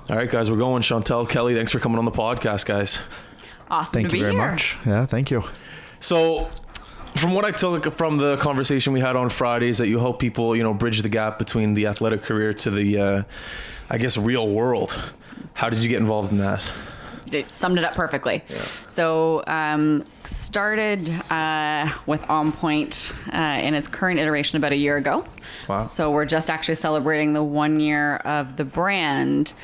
All right, guys, we're going. Chantal, Kelly, thanks for coming on the podcast, guys. Awesome Thank to you be very here. much. Yeah, thank you. So from what I took from the conversation we had on Friday is that you help people, bridge the gap between the athletic career to the, real world. How did you get involved in that? It summed it up perfectly. Yeah. So started with EnPoint in its current iteration about a year ago. Wow. So we're just actually celebrating the 1 year of the brand.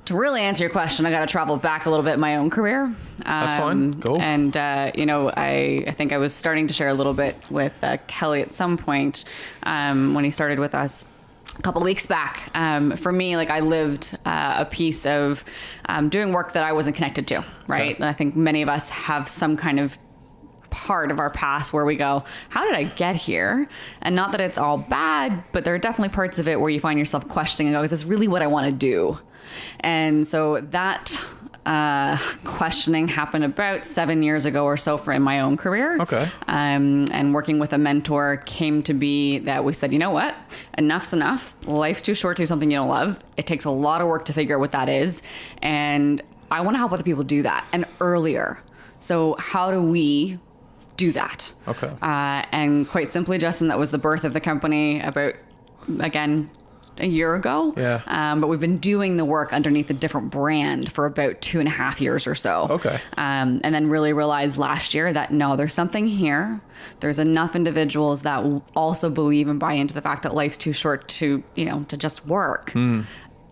To really answer your question, I got to travel back a little bit in my own career. That's fine. Go. And, I think I was starting to share a little bit with Kelly at some point when he started with us a couple of weeks back. For me, I lived a piece of doing work that I wasn't connected to, right? Okay. I think many of us have some kind of part of our past where we go, how did I get here? And not that it's all bad, but there are definitely parts of it where you find yourself questioning and go, is this really what I want to do? And so that questioning happened about 7 years ago or so in my own career. Okay. And working with a mentor came to be that we said, you know what? Enough's enough. Life's too short to do something you don't love. It takes a lot of work to figure out what that is. And I want to help other people do that and earlier. So how do we do that? Okay. And quite simply, Justin, that was the birth of the company about, again, a year ago. Yeah. But we've been doing the work underneath a different brand for about 2.5 years or so. Okay. And then really realized last year that no, there's something here. There's enough individuals that also believe and buy into the fact that life's too short to just work. The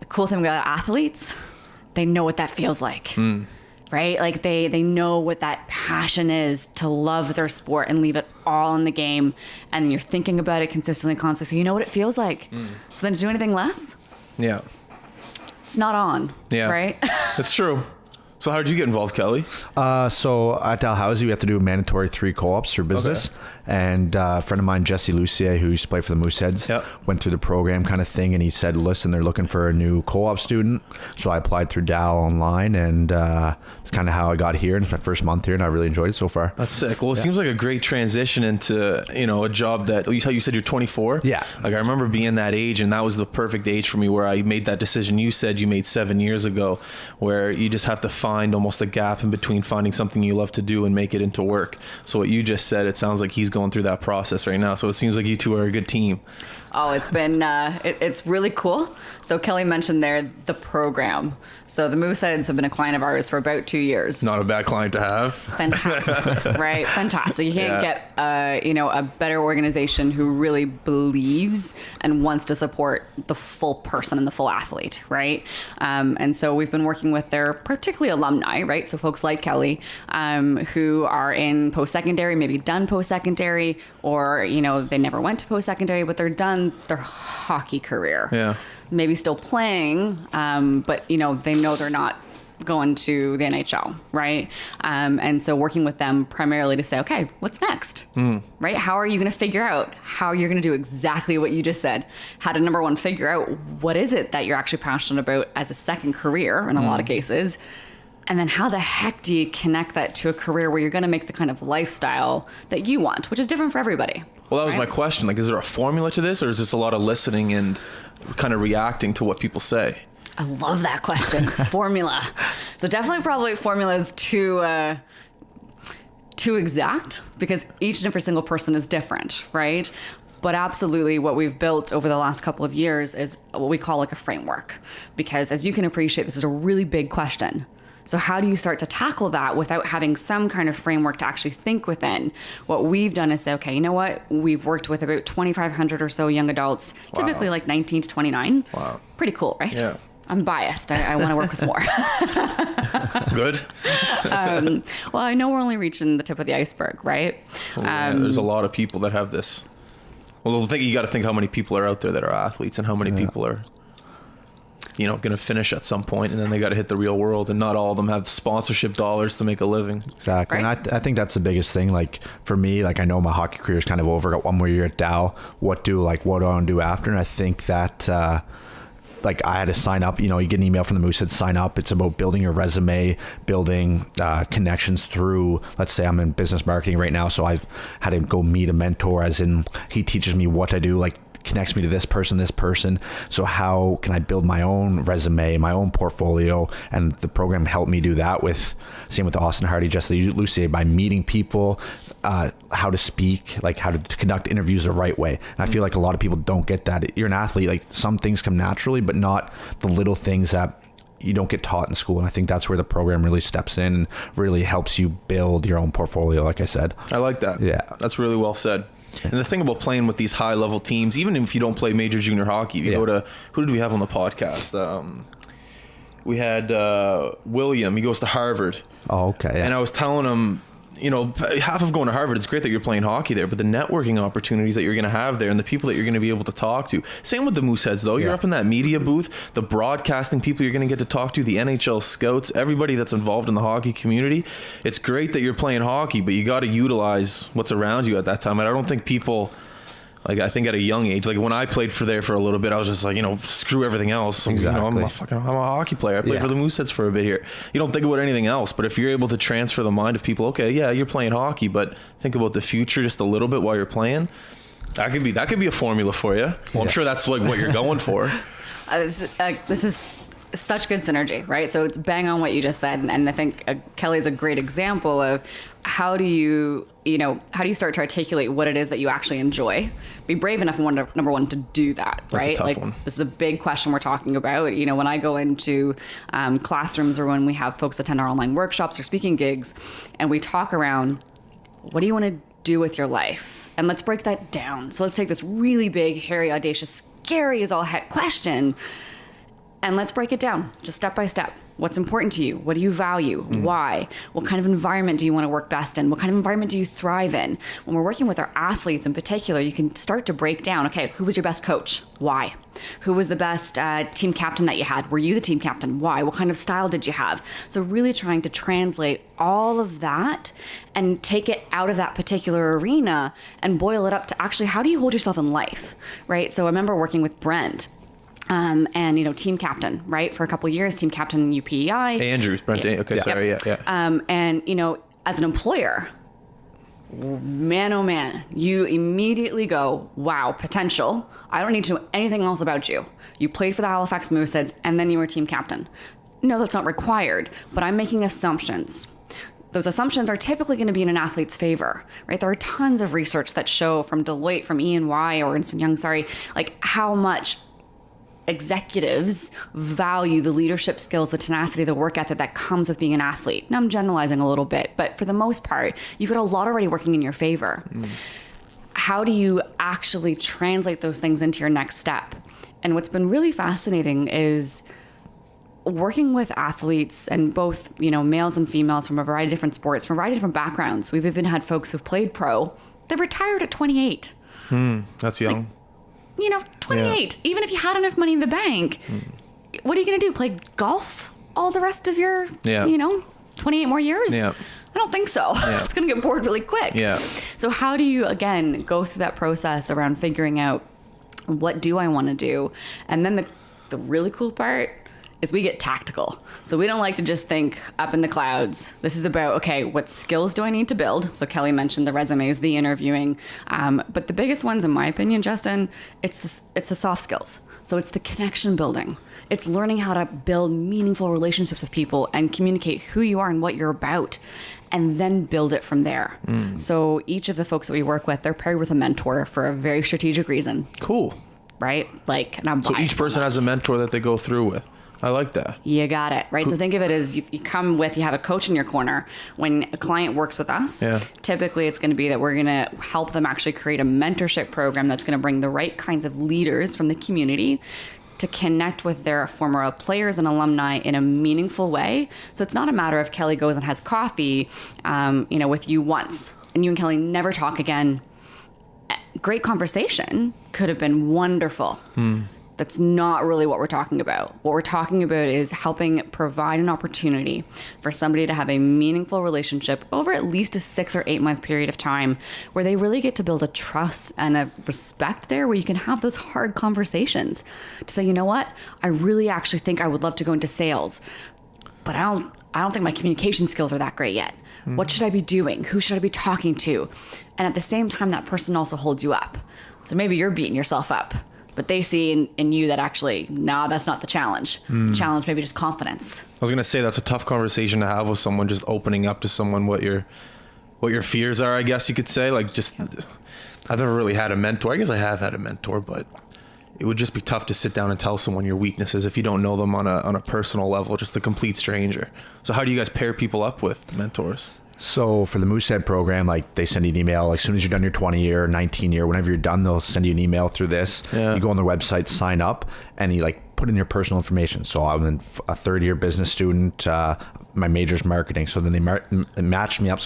cool thing about athletes, they know what that feels like. Right? They know what that passion is to love their sport and leave it all in the game. And you're thinking about it consistently, constantly. So you know what it feels like. So then to do anything less, Yeah. it's not on. Yeah. Right? That's true. So how did you get involved, Kelly? So at Dalhousie, we have to do mandatory 3 co-ops through business. Okay. And a friend of mine, Jesse Lucier, who used to play for the Mooseheads, Yep. went through the program kind of thing. And he said, listen, they're looking for a new co-op student. So I applied through Dal online. And it's kind of how I got here. And it's my first month here. And I really enjoyed it so far. That's sick. Well, it seems like a great transition into, a job that, you said you're 24? Yeah. I remember being that age, and that was the perfect age for me where I made that decision you said you made 7 years ago, where you just have to find almost a gap in between finding something you love to do and make it into work. So what you just said, it sounds like he's going through that process right now. So it seems like you two are a good team. Oh, it's been, it's really cool. So Kelly mentioned there the program. So the Mooseheads have been a client of ours for about 2 years. Not a bad client to have. Fantastic, right? Fantastic. You can't get, a better organization who really believes and wants to support the full person and the full athlete, right? And so we've been working with their particularly alumni, right? So folks like Kelly, who are in post-secondary, maybe done post-secondary, or, they never went to post-secondary, but they're done their hockey career. Yeah. Maybe still playing, but they know they're not going to the NHL, right? And so working with them primarily to say, okay, what's next? Right? How are you going to figure out how you're going to do exactly what you just said? How to, number one, figure out what is it that you're actually passionate about as a second career in a lot of cases. And then how the heck do you connect that to a career where you're going to make the kind of lifestyle that you want, which is different for everybody. Well, that was my question. Is there a formula to this, or is this a lot of listening and kind of reacting to what people say? I love that question. Formula. So definitely probably formula is too exact because each and every single person is different, right? But absolutely what we've built over the last couple of years is what we call a framework. Because as you can appreciate, this is a really big question. So how do you start to tackle that without having some kind of framework to actually think within? What we've done is say, okay, you know what? We've worked with about 2,500 or so young adults, typically 19 to 29. Wow. Pretty cool, right? Yeah. I'm biased. I want to work with more. Good. Well, I know we're only reaching the tip of the iceberg, right? There's a lot of people that have this. Well, you got to think how many people are out there that are athletes and how many people are going to finish at some point, and then they got to hit the real world, and not all of them have sponsorship dollars to make a living. Exactly. Right? And I think that's the biggest thing. For me, I know my hockey career is kind of over. Got one more year at Dow. What do I want to do after? And I think that I had to sign up. You get an email from the Mooseheads, sign up. It's about building your resume, building connections through, let's say I'm in business marketing right now, so I've had to go meet a mentor, as in he teaches me what to do. connects me to this person. So how can I build my own resume, my own portfolio? And the program helped me do that same with Austin Hardy, Jessica Lucier, by meeting people, how to speak, like how to conduct interviews the right way. And I feel like a lot of people don't get that. You're an athlete, like some things come naturally, but not the little things that you don't get taught in school. And I think that's where the program really steps in and really helps you build your own portfolio, like I said. I like that. Yeah. That's really well said. And the thing about playing with these high level teams, even if you don't play major junior hockey, if you go to, who did we have on the podcast? We had William, he goes to Harvard. Oh, okay. Yeah. And I was telling him, you know, half of going to Harvard, it's great that you're playing hockey there, but the networking opportunities that you're going to have there and the people that you're going to be able to talk to. Same with the Mooseheads, though. You're up in that media booth, the broadcasting people you're going to get to talk to, the NHL scouts, everybody that's involved in the hockey community. It's great that you're playing hockey, but you got to utilize what's around you at that time. And I don't think people... Like, I think at a young age, like when I played for a little bit, I was just like, you know, screw everything else. Exactly. You know, I'm a hockey player. I played for the Mooseheads for a bit here. You don't think about anything else. But if you're able to transfer the mind of people, okay, yeah, you're playing hockey, but think about the future just a little bit while you're playing. That could be a formula for you. Well, I'm sure that's like what you're going for. This is such good synergy, right? So it's bang on what you just said. And I think Kelly's a great example of how do you start to articulate what it is that you actually enjoy? Be brave enough, number one, to do that, right? That's a tough like one. This is a big question we're talking about. You know, when I go into classrooms or when we have folks attend our online workshops or speaking gigs, and we talk around, what do you want to do with your life? And let's break that down. So let's take this really big, hairy, audacious, scary as all heck question, and let's break it down just step by step. What's important to you? What do you value? Why? What kind of environment do you want to work best in? What kind of environment do you thrive in? When we're working with our athletes in particular, you can start to break down, okay, who was your best coach? Why? Who was the best team captain that you had? Were you the team captain? Why? What kind of style did you have? So really trying to translate all of that and take it out of that particular arena and boil it up to actually, how do you hold yourself in life, right? So I remember working with Brent. And, you know, team captain, right? For a couple of years, team captain UPEI. Andrews, Brent. Yeah. Okay, sorry. Yeah. And, you know, as an employer, man, oh man, you immediately go, wow, potential. I don't need to know anything else about you. You played for the Halifax Mooseheads and then you were team captain. No, that's not required, but I'm making assumptions. Those assumptions are typically going to be in an athlete's favor, right? There are tons of research that show from Deloitte, from E&Y, or Ernst & Young, like how much executives value the leadership skills, the tenacity, the work ethic that comes with being an athlete. Now I'm generalizing a little bit, but for the most part, you've got a lot already working in your favor. How do you actually translate those things into your next step? And what's been really fascinating is working with athletes, and both, you know, males and females from a variety of different sports, from a variety of different backgrounds. We've even had folks who've played pro. They've retired at 28. That's young. Like, you know, 28. Even if you had enough money in the bank, what are you going to do? Play golf all the rest of your, you know, 28 more years? Yeah. I don't think so. It's going to get bored really quick. Yeah. So how do you, again, go through that process around figuring out what do I want to do? And then the really cool part is we get tactical. So we don't like to just think up in the clouds. This is about, okay, what skills do I need to build? So Kelly mentioned the resumes, the interviewing. But the biggest ones, in my opinion, Justin, it's the soft skills. So it's the connection building. It's learning how to build meaningful relationships with people and communicate who you are and what you're about, and then build it from there. So each of the folks that we work with, they're paired with a mentor for a very strategic reason. Cool. Right? Like, and I'm So each person has a mentor that they go through with. I like that. You got it, right? So think of it as you have a coach in your corner. When a client works with us, typically it's going to be that we're going to help them actually create a mentorship program that's going to bring the right kinds of leaders from the community to connect with their former players and alumni in a meaningful way. So it's not a matter of Kelly goes and has coffee, with you once, and you and Kelly never talk again. Great conversation, could have been wonderful. That's not really what we're talking about. What we're talking about is helping provide an opportunity for somebody to have a meaningful relationship over at least a 6 or 8 month period of time, where they really get to build a trust and a respect there, where you can have those hard conversations to say, you know what, I really actually think I would love to go into sales, but I don't think my communication skills are that great yet. What should I be doing? Who should I be talking to? And at the same time, that person also holds you up. So maybe you're beating yourself up, but they see in you that actually, nah, that's not the challenge. The challenge maybe just confidence. I was going to say that's a tough conversation to have with someone, just opening up to someone what your fears are, I guess you could say. Like, just, I've never really had a mentor. I guess I have had a mentor, but it would just be tough to sit down and tell someone your weaknesses if you don't know them on a personal level, just a complete stranger. So how do you guys pair people up with mentors? So for the Moosehead program, like they send you an email, like as soon as you're done your 20 year, 19 year, whenever you're done, they'll send you an email through this. Yeah. You go on their website, sign up, and you like put in your personal information. So I'm a third year business student. My major's marketing. So then they matched me up,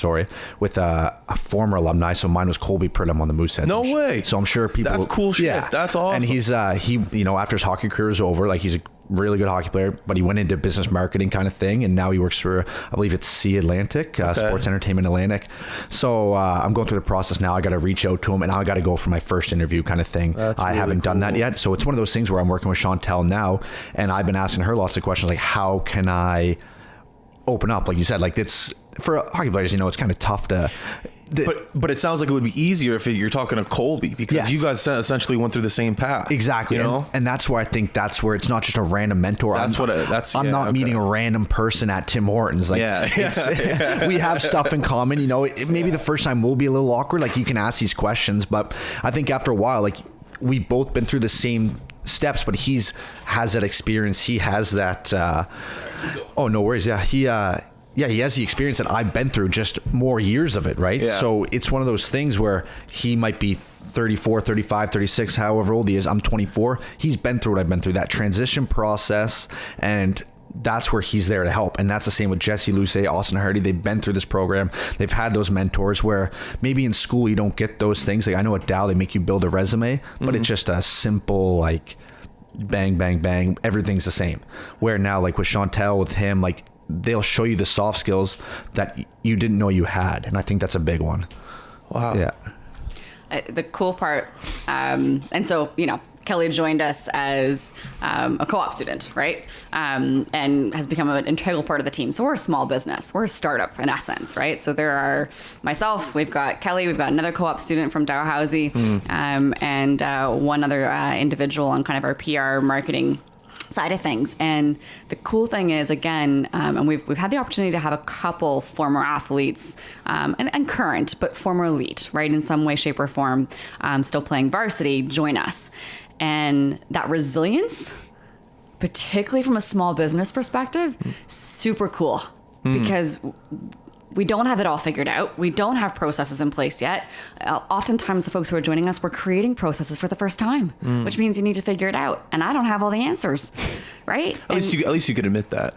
with a former alumni. So mine was Colby Pridham on the Moosehead. No way. So I'm sure people. That's cool shit. Yeah. That's awesome. And he's after his hockey career is over, like he's a really good hockey player, but he went into business marketing kind of thing, and now he works for, I believe it's C Atlantic, Sports Entertainment Atlantic. So I'm going through the process now. I got to reach out to him, and I got to go for my first interview kind of thing. That's I really haven't done that yet. So it's one of those things where I'm working with Chantal now, and I've been asking her lots of questions like, how can I open up? Like you said, like it's for hockey players, it's kind of tough to. But it sounds like it would be easier if you're talking to Colby, because you guys essentially went through the same path. Exactly. And that's where I think that's where it's not just a random mentor. I'm not meeting a random person at Tim Hortons. Like, we have stuff in common. Maybe the first time will be a little awkward. Like you can ask these questions, but I think after a while, like we've both been through the same steps, but has that experience. He has that. Oh, no worries. Yeah, he has the experience that I've been through, just more years of it, right? Yeah. So it's one of those things where he might be 34, 35, 36, however old he is. I'm 24. He's been through what I've been through, that transition process, and that's where he's there to help. And that's the same with Jesse Luce, Austin Hardy. They've been through this program. They've had those mentors where maybe in school you don't get those things. Like I know at Dow they make you build a resume, but it's just a simple like bang, bang, bang. Everything's the same. Where now like with Chantal, with him, like they'll show you the soft skills that you didn't know you had. And I think that's a big one. Wow. Yeah. The cool part, and so, Kelly joined us as a co-op student, right? And has become an integral part of the team. So we're a small business. We're a startup in essence, right? So there are myself, we've got Kelly, we've got another co-op student from Dalhousie, and one other individual on kind of our PR marketing side of things. And the cool thing is, again, and we've had the opportunity to have a couple former athletes and current, but former elite, right, in some way, shape, or form, still playing varsity, join us. And that resilience, particularly from a small business perspective, super cool, because we don't have it all figured out. We don't have processes in place yet. Oftentimes, the folks who are joining us, we're creating processes for the first time, which means you need to figure it out. And I don't have all the answers, right? At least you could admit that.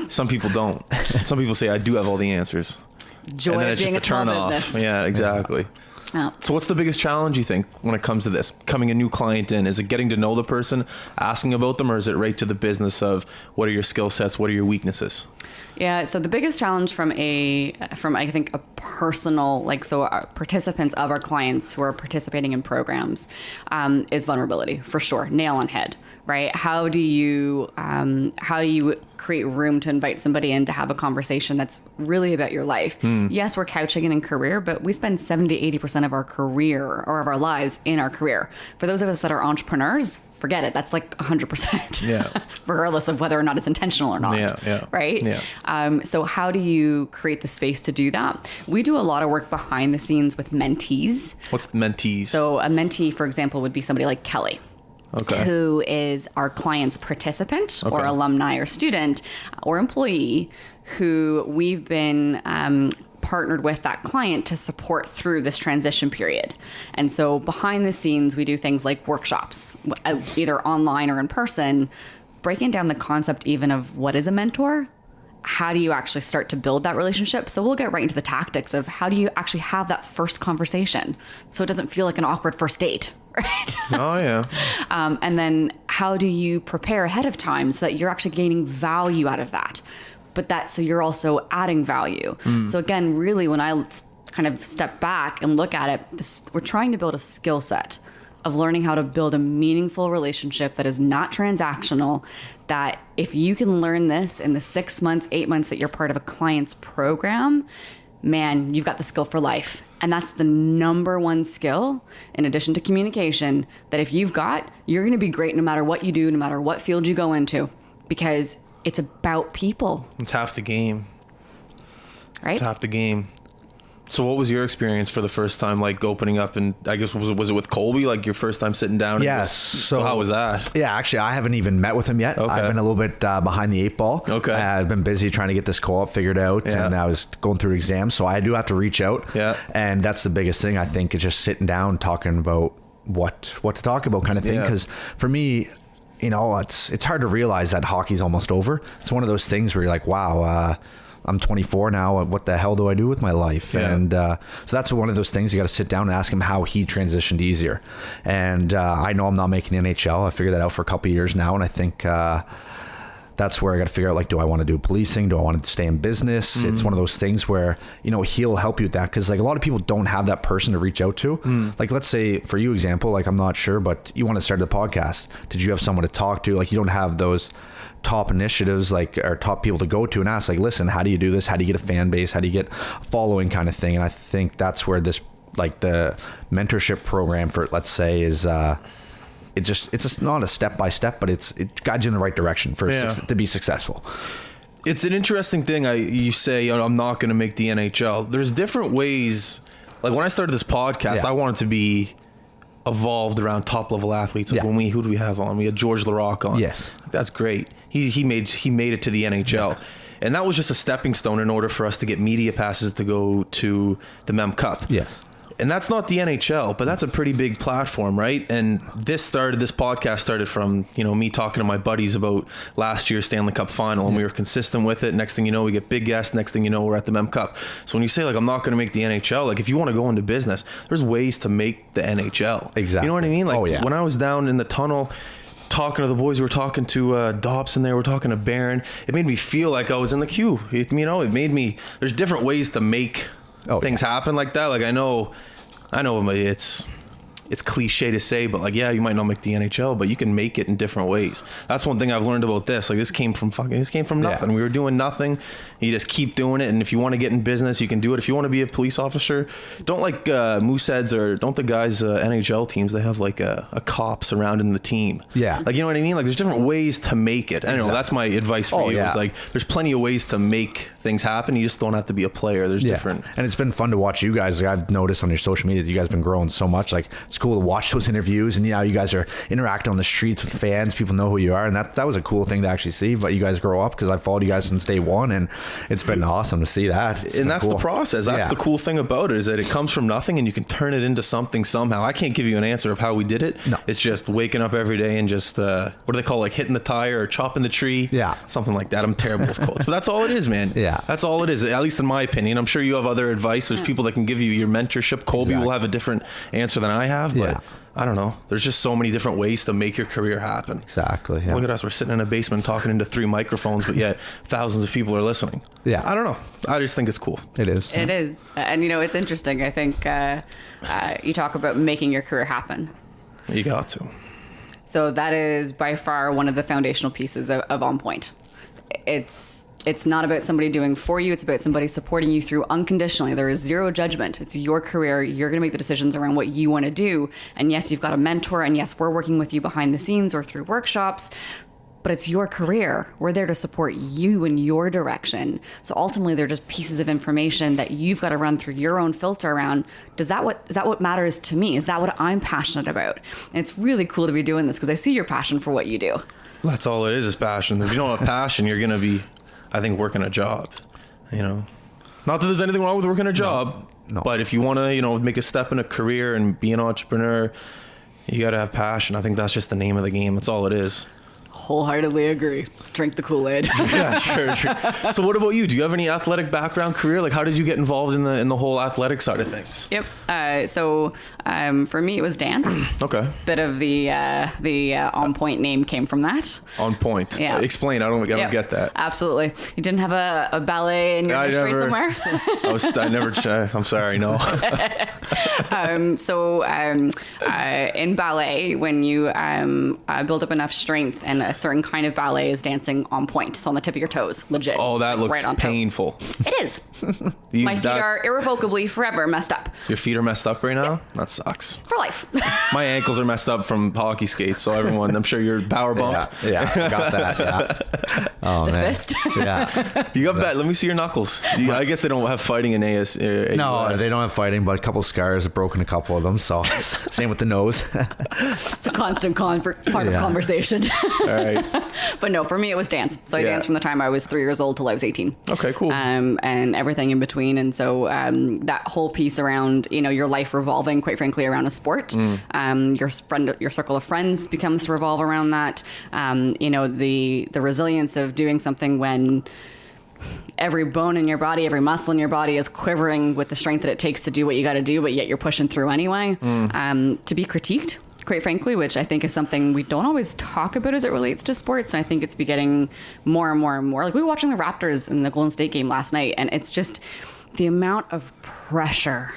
Some people don't. Some people say, I do have all the answers. Joy and then of it's being just a small turn off. business. Yeah, exactly. Yeah. So what's the biggest challenge you think when it comes to this? Coming a new client in, is it getting to know the person, asking about them, or is it right to the business of what are your skill sets, what are your weaknesses? Yeah, so the biggest challenge from I think a personal, our participants of our clients who are participating in programs is vulnerability, for sure, nail on head, right? How do you create room to invite somebody in to have a conversation that's really about your life? Yes, we're couching it in career, but we spend 70 to 80% of our career or of our lives in our career. For those of us that are entrepreneurs, forget it. That's like 100%. Yeah. Regardless of whether or not it's intentional or not. Yeah. Right? Yeah. So how do you create the space to do that? We do a lot of work behind the scenes with mentees. What's the mentees? So a mentee, for example, would be somebody like Kelly. Okay. Who is our client's participant or alumni or student or employee who we've been partnered with that client to support through this transition period. And so behind the scenes, we do things like workshops, either online or in person, breaking down the concept even of what is a mentor. How do you actually start to build that relationship? So we'll get right into the tactics of how do you actually have that first conversation so it doesn't feel like an awkward first date, right? Oh, yeah. And then how do you prepare ahead of time so that you're actually gaining value out of that? So you're also adding value. So again, really, when I kind of step back and look at it, we're trying to build a skill set of learning how to build a meaningful relationship that is not transactional, that if you can learn this in the 6 months, 8 months that you're part of a client's program, man, you've got the skill for life. And that's the number one skill, in addition to communication, that if you've got, you're going to be great no matter what you do, no matter what field you go into, because it's about people. It's half the game. Right? It's half the game. So what was your experience for the first time, like opening up, and I guess was it with Colby, like your first time sitting down? Yes. So how was that? Yeah, actually, I haven't even met with him yet. Okay. I've been a little bit behind the 8 ball. Okay. I've been busy trying to get this co-op figured out, and I was going through exams, so I do have to reach out. Yeah. And that's the biggest thing, I think, is just sitting down, talking about what to talk about, kind of thing. Because for me, you know, it's hard to realize that hockey's almost over. It's one of those things where you're like, wow, I'm 24 now. What the hell do I do with my life? Yeah. And so that's one of those things you got to sit down and ask him how he transitioned easier. And I know I'm not making the NHL. I figured that out for a couple of years now, and I think that's where I got to figure out, like, do I want to do policing? Do I want to stay in business? Mm-hmm. It's one of those things where, you know, he'll help you with that, because like a lot of people don't have that person to reach out to. Like, let's say for you, example, like, I'm not sure, but you want to start the podcast. Did you have someone to talk to? Like, you don't have those top initiatives, like, or top people to go to and ask, like, listen, how do you do this? How do you get a fan base? How do you get a following, kind of thing? And I think that's where this, like, the mentorship program for, let's say, is it's just not a step by step, but it guides you in the right direction for to be successful. It's an interesting thing. You say, I'm not going to make the NHL. There's different ways. Like when I started this podcast, I wanted to be evolved around top level athletes. Like who do we have on? We had George Larocque on. Yes, that's great. He made it to the NHL, and that was just a stepping stone in order for us to get media passes to go to the Mem Cup. Yes. And that's not the NHL, but that's a pretty big platform, right? And this podcast started from, you know, me talking to my buddies about last year's Stanley Cup final, and we were consistent with it. Next thing you know, we get big guests. Next thing you know, we're at the Mem Cup. So when you say, like, I'm not going to make the NHL, like, if you want to go into business, there's ways to make the NHL. Exactly. You know what I mean? Like, when I was down in the tunnel talking to the boys, we were talking to Dobson there, we're talking to Barron, it made me feel like I was in the queue. It made me, there's different ways to make things happen like that. Like, I know it's cliche to say, but like, you might not make the NHL, but you can make it in different ways. That's one thing I've learned about this. Like, this came from nothing. We were doing nothing. You just keep doing it. And if you want to get in business, you can do it. If you want to be a police officer, don't like Mooseheads, or don't the guys NHL teams, they have like a cop surrounding the team. Yeah. Like, you know what I mean? Like, there's different ways to make it. I don't know. That's my advice for you. Is like, there's plenty of ways to make things happen. You just don't have to be a player. There's different. And it's been fun to watch you guys. Like, I've noticed on your social media that you guys have been growing so much. Like, it's cool to watch those interviews, and you guys are interacting on the streets with fans. People know who you are, and that was a cool thing to actually see. But you guys grow up, because I've followed you guys since day one, and it's been awesome to see that. And that's cool. The process. That's the cool thing about it, is that it comes from nothing and you can turn it into something somehow. I can't give you an answer of how we did it. No. It's just waking up every day and just what do they call it? Like hitting the tire or chopping the tree? Yeah. Something like that. I'm terrible with quotes, but that's all it is, man. Yeah. That's all it is, at least in my opinion. I'm sure you have other advice. There's people that can give you your mentorship. Colby will have a different answer than I have, but I don't know. There's just so many different ways to make your career happen. Exactly. Yeah. Look at us. We're sitting in a basement talking into 3 microphones, but yet thousands of people are listening. Yeah. I don't know. I just think it's cool. It is. It is. And, it's interesting. I think you talk about making your career happen. You got to. So that is by far one of the foundational pieces of EnPoint. It's not about somebody doing for you. It's about somebody supporting you through unconditionally. There is zero judgment. It's your career. You're going to make the decisions around what you want to do. And yes, you've got a mentor. And yes, we're working with you behind the scenes or through workshops. But it's your career. We're there to support you in your direction. So ultimately, they're just pieces of information that you've got to run through your own filter around. Is that what matters to me? Is that what I'm passionate about? And it's really cool to be doing this, because I see your passion for what you do. That's all it is passion. If you don't have passion, you're going to be, I think, working a job, not that there's anything wrong with working a job, no. But if you want to, make a step in a career and be an entrepreneur, you got to have passion. I think that's just the name of the game. That's all it is. Wholeheartedly agree. Drink the Kool-Aid. Yeah, sure. So what about you? Do you have any athletic background career? Like, how did you get involved in the whole athletic side of things? Yep. So for me, it was dance. Okay. Bit of the EnPoint name came from that. EnPoint. Yeah. Explain. I don't get that. Absolutely. You didn't have a ballet in your history somewhere? I'm sorry. No. So in ballet, when you build up enough strength and a certain kind of ballet is dancing on point, so on the tip of your toes, legit. Oh, that looks on top. painful. It is. My feet are irrevocably forever messed up. Your feet are messed up right now? Yeah. That sucks. For life. My ankles are messed up from hockey skates, so everyone, I'm sure you're power bump. Yeah, got that. Yeah. Oh, the man. fist. Yeah. You got that. Let me see your knuckles. I guess they don't have fighting in AS. No, they don't have fighting, but a couple scars have broken a couple of them. So same with the nose. It's a constant part of conversation. All right. But no, for me, it was dance. So I danced from the time I was 3 years old till I was 18. Okay, cool. And everything in between. And so that whole piece around, your life revolving, quite frankly, around a sport. Your circle of friends becomes to revolve around that. The resilience of doing something when every bone in your body, every muscle in your body is quivering with the strength that it takes to do what you got to do, but yet you're pushing through anyway. To be critiqued, quite frankly, which I think is something we don't always talk about as it relates to sports. And I think it's getting more and more and more. Like, we were watching the Raptors in the Golden State game last night, and it's just the amount of pressure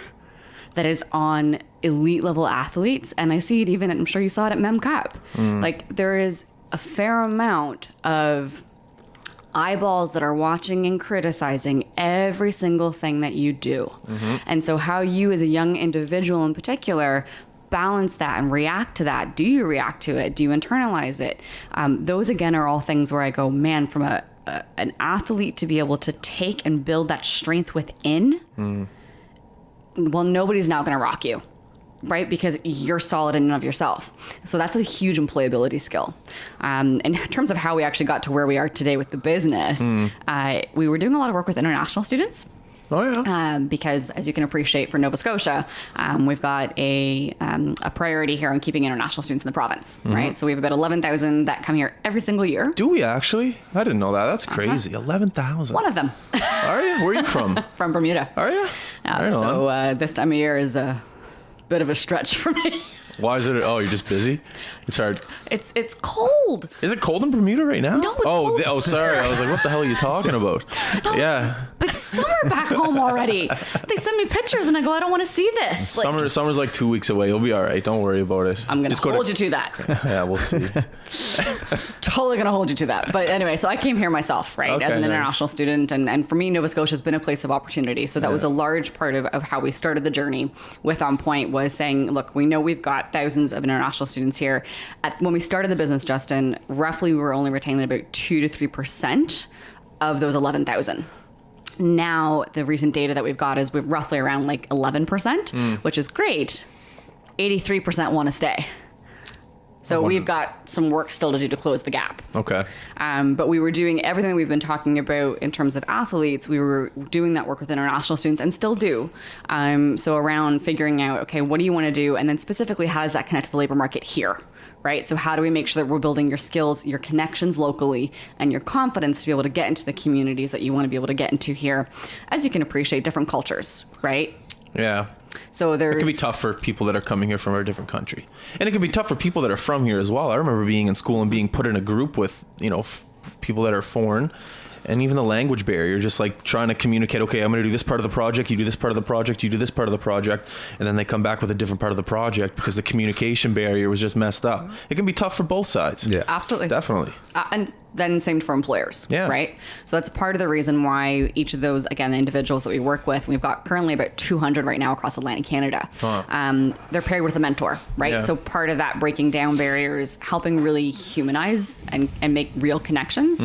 that is on elite level athletes. And I see it even, I'm sure you saw it at Mem Cup. Like, there is a fair amount of eyeballs that are watching and criticizing every single thing that you do. And so how you as a young individual in particular balance that and react to that. Do you react to it? Do you internalize it? Those again are all things where I go, man, from an athlete to be able to take and build that strength within, well, nobody's now going to rock you. Right? Because you're solid in and of yourself. So that's a huge employability skill. In terms of how we actually got to where we are today with the business, we were doing a lot of work with international students. Oh, yeah. Because as you can appreciate for Nova Scotia, we've got a priority here on keeping international students in the province, right? So we have about 11,000 that come here every single year. Do we actually? I didn't know that. That's crazy. 11,000. One of them. Are you? Where are you from? From Bermuda. Are you? So this time of year is a bit of a stretch for me. Why is it? Oh, you're just busy? It's hard. It's cold. Is it cold in Bermuda right now? No, it's cold oh, sorry. I was like, what the hell are you talking about? No, yeah. But summer back home already. They send me pictures and I go, I don't want to see this. Like, Summer's like 2 weeks away. You'll be all right. Don't worry about it. I'm going to hold you to that. Yeah, we'll see. Totally going to hold you to that. But anyway, so I came here myself, right, Okay, as an nice. international student. And for me, Nova Scotia has been a place of opportunity. So that was a large part of how we started the journey with EnPoint, was saying, look, we know we've got thousands of international students here. When we started the business, Justin, roughly we were only retaining about 2 to 3% of those 11,000. Now, the recent data that we've got is we're roughly around like 11%, which is great. 83% want to stay. So we've got some work still to do to close the gap. Okay. But we were doing everything we've been talking about in terms of athletes. We were doing that work with international students and still do. So around figuring out, okay, what do you want to do? And then specifically, how does that connect to the labor market here? Right? So how do we make sure that we're building your skills, your connections locally, and your confidence to be able to get into the communities that you want to be able to get into here, as you can appreciate different cultures, right? Yeah. So It can be tough for people that are coming here from a different country. And it can be tough for people that are from here as well. I remember being in school and being put in a group with, people that are foreign. And even the language barrier, just like trying to communicate, okay, I'm going to do this part of the project, you do this part of the project, you do this part of the project, and then they come back with a different part of the project because the communication barrier was just messed up. It can be tough for both sides. Yeah. Absolutely. Definitely. And then same for employers, right? So that's part of the reason why each of those, again, the individuals that we work with, we've got currently about 200 right now across Atlantic Canada. They're paired with a mentor, right? Yeah. So part of that breaking down barriers, helping really humanize and make real connections.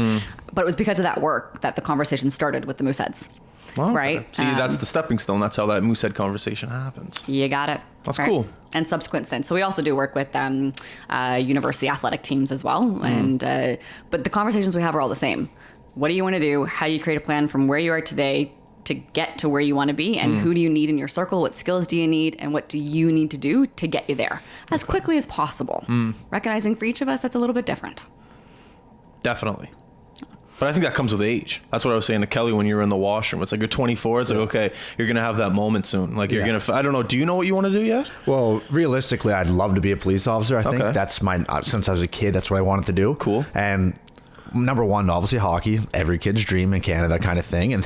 But it was because of that work that the conversation started with the Mooseheads. Well, right? See, that's the stepping stone. That's how that Moosehead conversation happens. You got it. That's cool. And subsequent since. So we also do work with university athletic teams as well. And but the conversations we have are all the same. What do you want to do? How do you create a plan from where you are today to get to where you want to be? And who do you need in your circle? What skills do you need? And what do you need to do to get you there as quickly as possible? Recognizing for each of us, that's a little bit different. Definitely. But I think that comes with age. That's what I was saying to Kelly when you were in the washroom. It's like you're 24. It's like, okay, you're going to have that moment soon. Like you're going to, I don't know. Do you know what you want to do yet? Well, realistically, I'd love to be a police officer. I think that's my, since I was a kid, that's what I wanted to do. Cool. And number one, obviously hockey, every kid's dream in Canada kind of thing.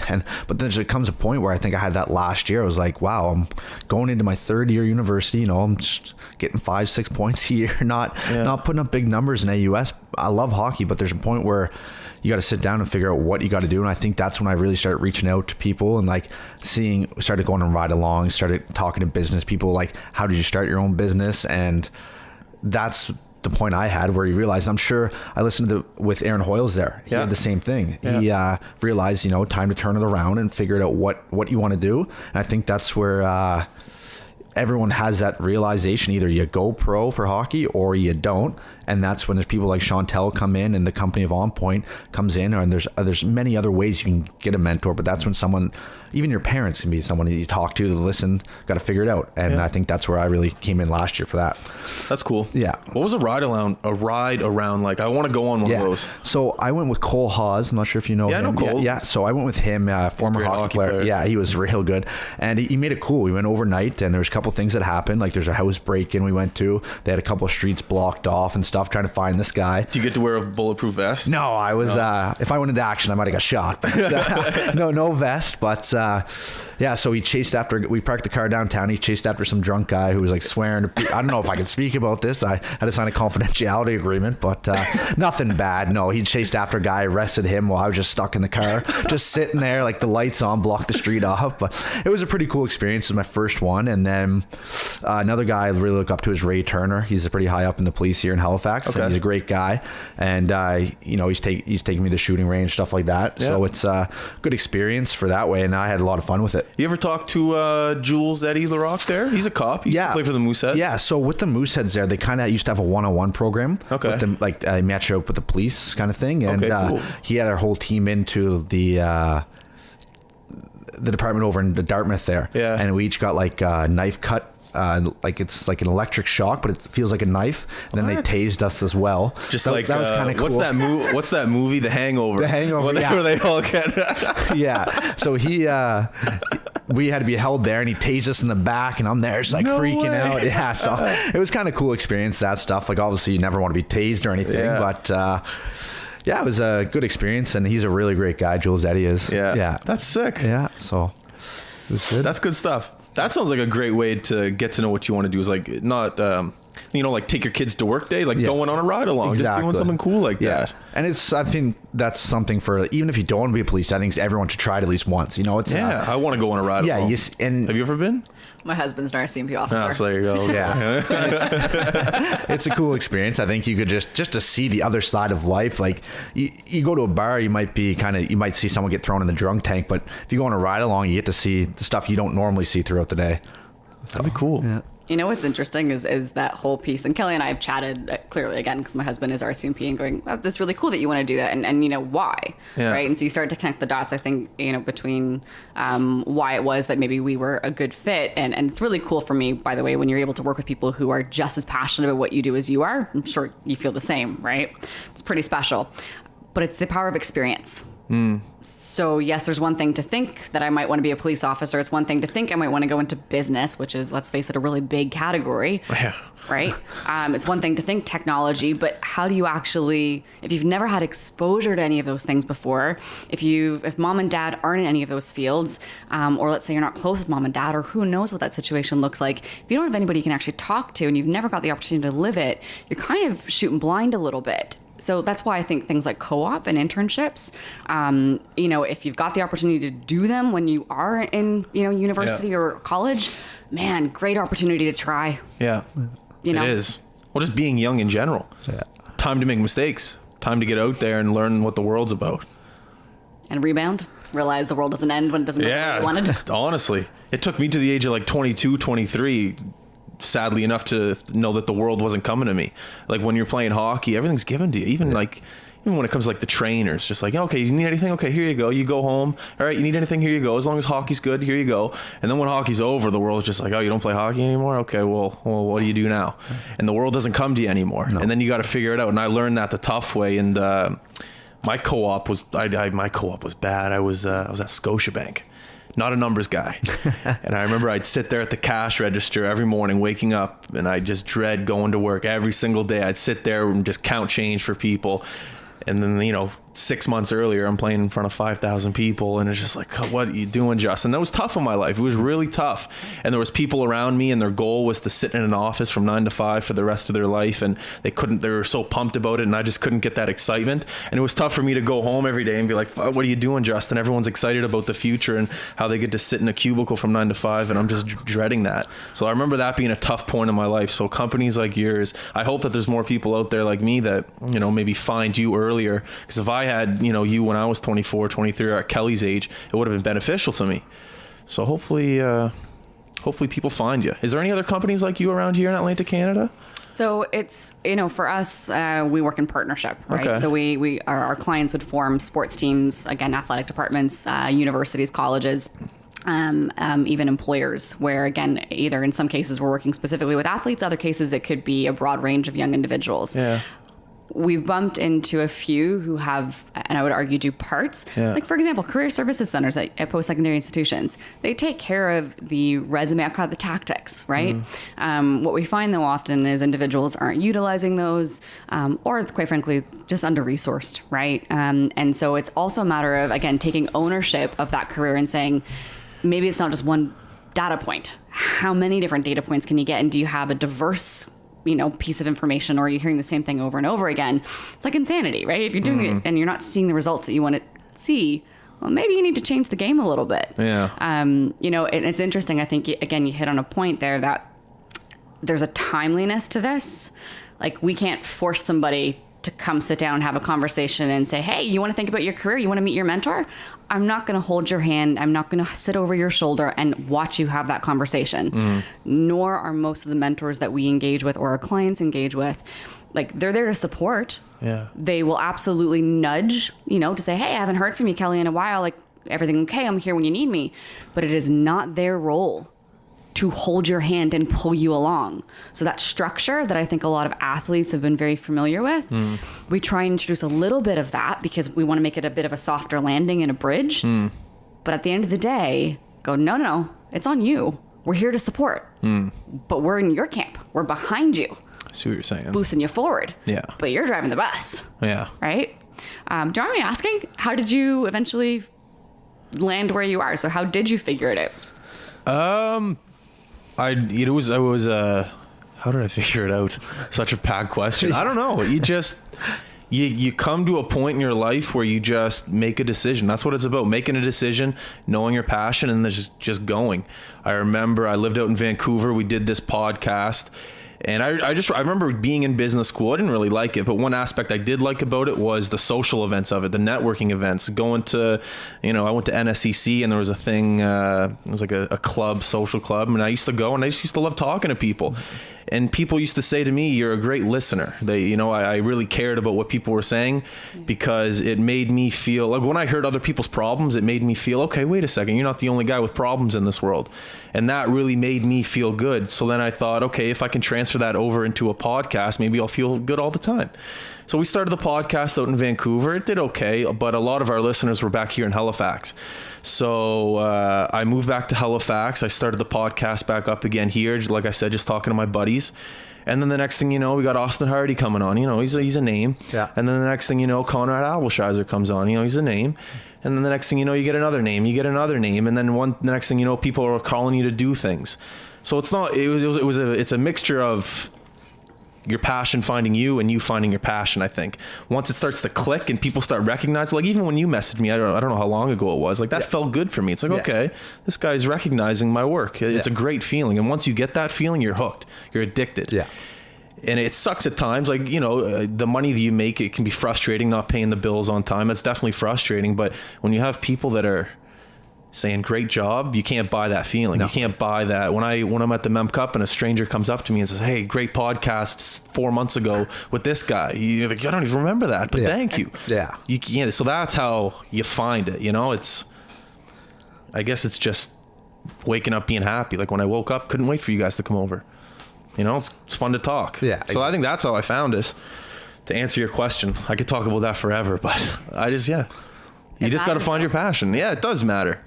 But then there comes a point where I think I had that last year. I was like, wow, I'm going into my third year university. I'm just getting 5-6 points a year, not putting up big numbers in AUS. I love hockey, but there's a point where you got to sit down and figure out what you got to do. And I think that's when I really started reaching out to people and like started going on ride along, started talking to business people, like, how did you start your own business? And that's the point I had where he realized, I'm sure I listened with Aaron Hoyles there. He had the same thing. Yeah. He realized, time to turn it around and figured out what you want to do. And I think that's where everyone has that realization. Either you go pro for hockey or you don't. And that's when there's people like Chantal come in and the company of EnPoint comes in, and there's many other ways you can get a mentor, but that's when someone, even your parents, can be someone you talk to, listen, got to figure it out. And I think that's where I really came in last year for that. That's cool. Yeah. What was a ride around like? I want to go on one of those. So I went with Cole Hawes. I'm not sure if you know him. I know Cole. Yeah. So I went with him, former hockey player. Yeah, he was real good. And he made it cool. We went overnight, and there's a couple things that happened. Like there's a house break-in we went to. They had a couple of streets blocked off and stuff, trying to find this guy. Do you get to wear a bulletproof vest? No, I was, if I went into action, I might have got shot. But, no vest. But so we parked the car downtown. He chased after some drunk guy who was like swearing. I don't know if I can speak about this. I had to sign a confidentiality agreement, but nothing bad. No, he chased after a guy, arrested him while I was just stuck in the car, just sitting there, like the lights on, blocked the street off. But it was a pretty cool experience. It was my first one. And then another guy I really look up to is Ray Turner. He's pretty high up in the police here in Halifax. Okay. And he's a great guy. And, he's taking me to shooting range, stuff like that. Yeah. So it's a good experience for that way. And I had a lot of fun with it. You ever talk to Jules Eddie LaRock there? He's a cop. He used to play for the Mooseheads. Yeah, so with the Mooseheads there, they kind of used to have a one-on-one program. Okay. With them, like I match up with the police kind of thing. And cool. He had our whole team into the department over in the Dartmouth there. Yeah. And we each got like a knife cut. Like it's like an electric shock, but it feels like a knife. And then they tased us as well. Just that was kind of cool. What's that movie? The Hangover. The Hangover. Where they all get. Yeah. So we had to be held there, and he tased us in the back, and I'm there just like freaking out. Yeah. So it was kind of cool experience, that stuff. Like obviously you never want to be tased or anything, but it was a good experience, and he's a really great guy. Jules Eddie is. Yeah. Yeah. That's sick. Yeah. So it was good. That's good stuff. That sounds like a great way to get to know what you want to do. Is like not, like take your kids to work day, like going on a ride along, just doing something cool like that. And I think that's something for, even if you don't want to be a police, I think everyone should try it at least once. It's I want to go on a ride along. And have you ever been? My husband's an RCMP officer. So there you go. Yeah. It's a cool experience. I think you could just to see the other side of life. Like you go to a bar, you might see someone get thrown in the drunk tank, but if you go on a ride along, you get to see the stuff you don't normally see throughout the day. That'd be cool. Yeah. You know what's interesting is that whole piece, and Kelly and I have chatted clearly again because my husband is RCMP, and going, oh, that's really cool that you want to do that, and why, right? And so you start to connect the dots. I think between why it was that maybe we were a good fit, and it's really cool for me, by the way, when you're able to work with people who are just as passionate about what you do as you are. I'm sure you feel the same, right? It's pretty special, but it's the power of experience. So yes, there's one thing to think that I might want to be a police officer. It's one thing to think I might want to go into business, which is, let's face it, a really big category. Yeah. Right? It's one thing to think technology, but how do you actually, if you've never had exposure to any of those things before, if mom and dad aren't in any of those fields, or let's say you're not close with mom and dad, or who knows what that situation looks like, if you don't have anybody you can actually talk to and you've never got the opportunity to live it, you're kind of shooting blind a little bit. So that's why I think things like co-op and internships, if you've got the opportunity to do them when you are in, university or college, man, great opportunity to try. Yeah, it is. Well, just being young in general. Yeah. Time to make mistakes. Time to get out there and learn what the world's about. And rebound. Realize the world doesn't end when it doesn't go what you wanted. Honestly, it took me to the age of like 22, 23, sadly enough, to know that the world wasn't coming to me. Like when you're playing hockey, everything's given to you. Even when it comes to like the trainers, just like, okay, you need anything? Okay, here you go. You go home. All right, you need anything? Here you go. As long as hockey's good, here you go. And then when hockey's over, the world's just like, oh, you don't play hockey anymore? Okay, well, what do you do now? And the world doesn't come to you anymore. No. And then you got to figure it out. And I learned that the tough way. And my co-op was bad. I was at Scotiabank. Not a numbers guy. And I remember I'd sit there at the cash register every morning, waking up, and I just dread going to work every single day. I'd sit there and just count change for people. And then, 6 months earlier, I'm playing in front of 5,000 people, and it's just like, what are you doing, Justin? That was tough in my life. It was really tough. And there was people around me, and their goal was to sit in an office from 9 to 5 for the rest of their life, and they were so pumped about it, and I just couldn't get that excitement. And it was tough for me to go home every day and be like, what are you doing, Justin? Everyone's excited about the future and how they get to sit in a cubicle from 9 to 5, and I'm just dreading that. So I remember that being a tough point in my life. So companies like yours, I hope that there's more people out there like me that, maybe find you earlier. Because if I had, you when I was 24, 23, or at Kelly's age, it would have been beneficial to me. So hopefully people find you. Is there any other companies like you around here in Atlanta, Canada? So it's, for us, we work in partnership, right? Okay. So our clients would form sports teams, again, athletic departments, universities, colleges, even employers, where again, either in some cases we're working specifically with athletes, other cases it could be a broad range of young individuals. Yeah. We've bumped into a few who have, and I would argue, do parts. Yeah. Like, for example, career services centers at post-secondary institutions. They take care of the resume, the tactics, right? What we find, though, often is individuals aren't utilizing those, or quite frankly, just under-resourced, right? And so it's also a matter of, again, taking ownership of that career and saying, maybe it's not just one data point. How many different data points can you get? And do you have a diverse piece of information, or are you hearing the same thing over and over again? It's like insanity, right? If you're doing it and you're not seeing the results that you want to see, well, maybe you need to change the game a little bit. Yeah. And it's interesting. I think, again, you hit on a point there that there's a timeliness to this. Like, we can't force somebody to come sit down and have a conversation and say, hey, you want to think about your career? You want to meet your mentor? I'm not going to hold your hand. I'm not going to sit over your shoulder and watch you have that conversation. Nor are most of the mentors that we engage with or our clients engage with. Like, they're there to support. Yeah. They will absolutely nudge, to say, hey, I haven't heard from you, Kelly, in a while. Like, everything okay? I'm here when you need me. But it is not their role to hold your hand and pull you along. So that structure that I think a lot of athletes have been very familiar with, we try and introduce a little bit of that because we want to make it a bit of a softer landing and a bridge. But at the end of the day, go, no, it's on you. We're here to support. But we're in your camp. We're behind you. I see what you're saying. Boosting you forward. Yeah. But you're driving the bus. Yeah. Right? Do you mind me asking, how did you eventually land where you are? So how did you figure it out? How did I figure it out? Such a packed question. I don't know. You come to a point in your life where you just make a decision. That's what it's about. Making a decision, knowing your passion, and then just going. I remember I lived out in Vancouver. We did this podcast. And I remember being in business school. I didn't really like it, but one aspect I did like about it was the social events of it, the networking events. Going to, I went to NSCC, and there was a thing, it was like a club, social club, and I used to go, and I just used to love talking to people. And people used to say to me, you're a great listener. I really cared about what people were saying because it made me feel like when I heard other people's problems, it made me feel, okay, wait a second, you're not the only guy with problems in this world. And that really made me feel good. So then I thought, okay, if I can transfer that over into a podcast, maybe I'll feel good all the time. So we started the podcast out in Vancouver. It did okay, but a lot of our listeners were back here in Halifax. So I moved back to Halifax. I started the podcast back up again here. Like I said, just talking to my buddies. And then the next thing you know, we got Austin Hardy coming on. He's a name. Yeah. And then the next thing you know, Conrad Abelscheiser comes on. He's a name. And then the next thing you know, you get another name. You get another name. And then the next thing you know, people are calling you to do things. So it's a mixture of your passion finding you and you finding your passion. I think once it starts to click and people start recognizing, like even when you messaged me, I don't know how long ago it was, like that felt good for me. It's like, okay, this guy's recognizing my work. It's a great feeling. And once you get that feeling, you're hooked, you're addicted. Yeah. And it sucks at times, like, the money that you make, it can be frustrating not paying the bills on time. That's definitely frustrating. But when you have people that are saying great job, you can't buy that feeling. No. You can't buy that. When I'm at the Mem Cup and a stranger comes up to me and says, hey, great podcast 4 months ago with this guy, you're like, I don't even remember that, but thank you. Yeah. You can't. So that's how you find it. I guess it's just waking up being happy. Like when I woke up, couldn't wait for you guys to come over. It's fun to talk. Yeah. So I think that's how I found it. To answer your question, I could talk about that forever, but you just got to find your passion. Yeah, it does matter.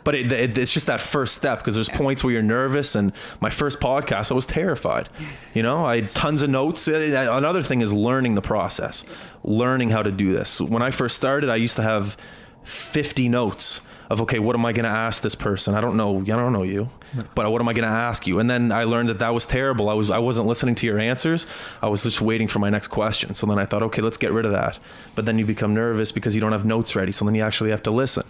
But it's just that first step, because there's points where you're nervous. And my first podcast, I was terrified. I had tons of notes. Another thing is learning the process, learning how to do this. When I first started, I used to have 50 notes of, okay, what am I going to ask this person? I don't know you, but what am I going to ask you? And then I learned that was terrible. I wasn't listening to your answers. I was just waiting for my next question. So then I thought, okay, let's get rid of that. But then you become nervous because you don't have notes ready. So then you actually have to listen.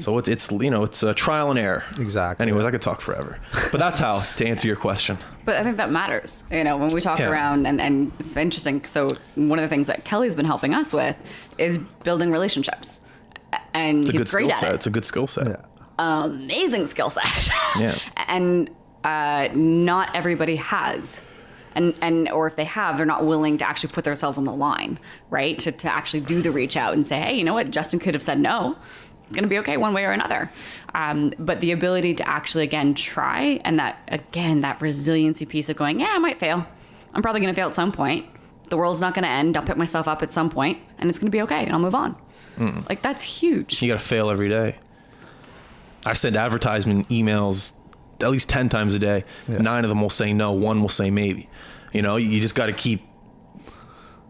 So it's a trial and error. Exactly. Anyways, I could talk forever, but that's how to answer your question. But I think that matters, when we talk around, and it's interesting. So one of the things that Kelly's been helping us with is building relationships. And he's great at it. It's a good skill set. Yeah. Amazing skill set. Yeah. And not everybody has. And or if they have, they're not willing to actually put themselves on the line, right? To actually do the reach out and say, hey, you know what? Justin could have said no. It's going to be okay one way or another. But the ability to actually, again, try, and that resiliency piece of going, yeah, I might fail. I'm probably going to fail at some point. The world's not going to end. I'll pick myself up at some point, and it's going to be okay, and I'll move on. Like, that's huge. You got to fail every day. I send advertisement emails at least 10 times a day. Yeah. 9 of them will say no. 1 will say maybe. You just got to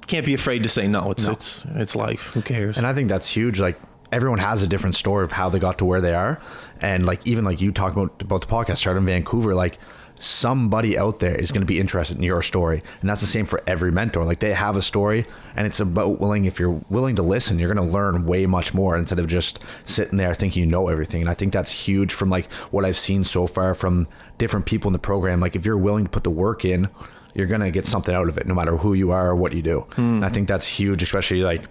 can't be afraid to say no. It's life. Who cares? And I think that's huge. Like, everyone has a different story of how they got to where they are. And like, even like you talk about the podcast, started in Vancouver, like, somebody out there is going to be interested in your story. And that's the same for every mentor. Like, they have a story, and it's about if you're willing to listen, you're going to learn way much more instead of just sitting there thinking you know everything. And I think that's huge from like what I've seen so far from different people in the program. Like, if you're willing to put the work in, you're going to get something out of it, no matter who you are or what you do. And I think that's huge, especially like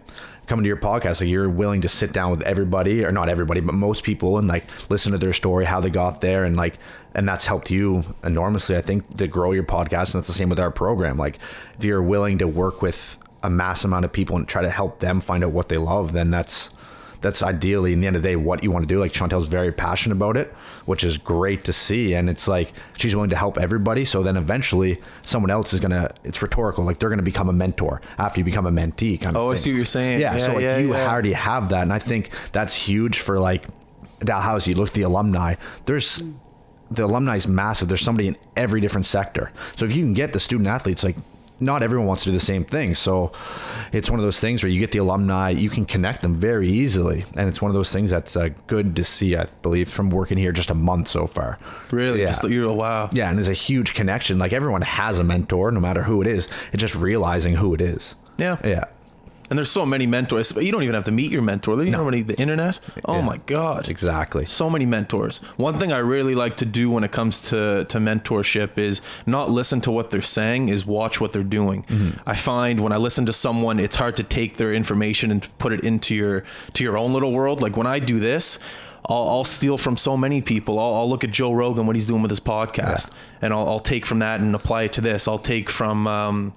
coming to your podcast. Like, you're willing to sit down with everybody, or not everybody, but most people, and like listen to their story, how they got there. And that's helped you enormously, I think, to grow your podcast. And that's the same with our program. Like, if you're willing to work with a mass amount of people and try to help them find out what they love, then that's ideally, in the end of the day, what you want to do. Like, Chantal's very passionate about it, which is great to see. And it's like, she's willing to help everybody. So then eventually someone else is it's rhetorical. Like, they're going to become a mentor after you become a mentee kind of thing. I see what you're saying. Yeah. So like, you already have that. And I think that's huge for like Dalhousie. You look at the alumni, the alumni is massive. There's somebody in every different sector. So if you can get the student athletes, like, not everyone wants to do the same thing. So it's one of those things where you get the alumni, you can connect them very easily. And it's one of those things that's good to see, I believe, from working here just a month so far. Really? Yeah. Wow. Yeah. And there's a huge connection. Like, everyone has a mentor, no matter who it is. It's just realizing who it is. Yeah. Yeah. And there's so many mentors. You don't even have to meet your mentor. You know, the internet. Oh my God. Exactly. So many mentors. One thing I really like to do when it comes to mentorship is not listen to what they're saying, is watch what they're doing. I find when I listen to someone, it's hard to take their information and put it into your own little world. Like, when I do this, I'll steal from so many people. I'll look at Joe Rogan, what he's doing with his podcast, and I'll take from that and apply it to this. I'll take from